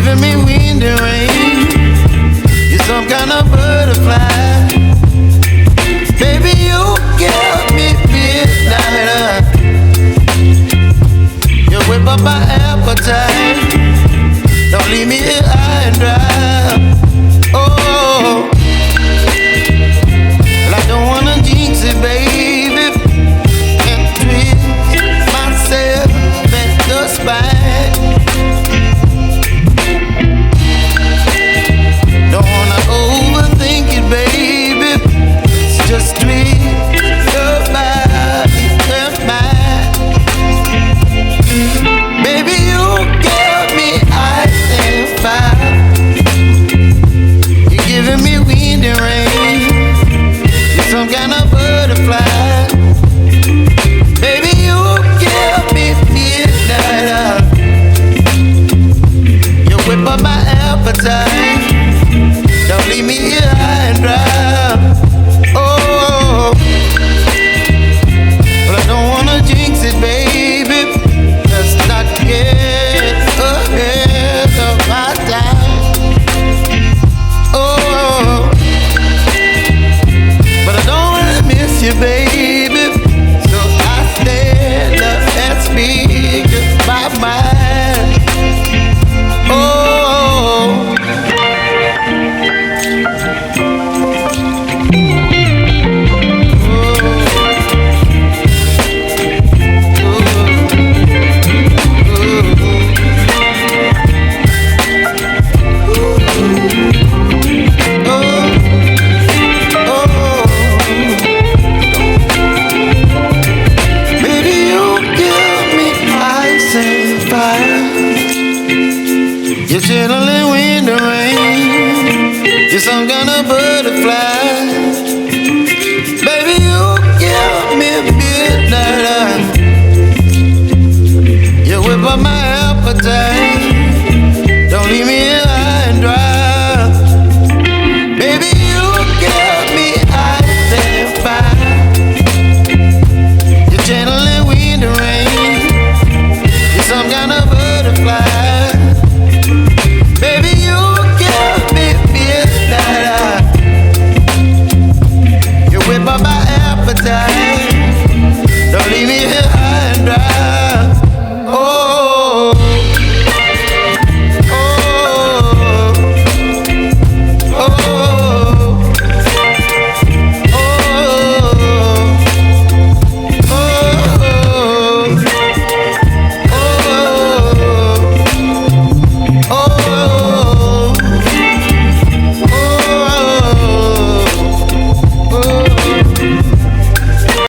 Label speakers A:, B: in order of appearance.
A: giving me wind and rain. You're some kind of butterfly. Baby, you give me midnight. You whip up my appetite. Don't leave me here high and dry. Oh, well, I don't wanna jinx it, baby, and twist myself at the spine. Don't wanna overthink it, baby. It's just twist your body and mine. Baby, you give me ice and fire. You're giving me wind and rain. You're some kind of butterfly. Baby, you give me midnight. You whip up my appetite. Don't leave me here high and dry. Oh, but I don't wanna jinx it, baby. Let's not get ahead of my time. Oh, but I don't wanna miss you, baby. So I stand up and speak just my mind. Oh. You're chilling wind and rain. You're some kind of butterfly.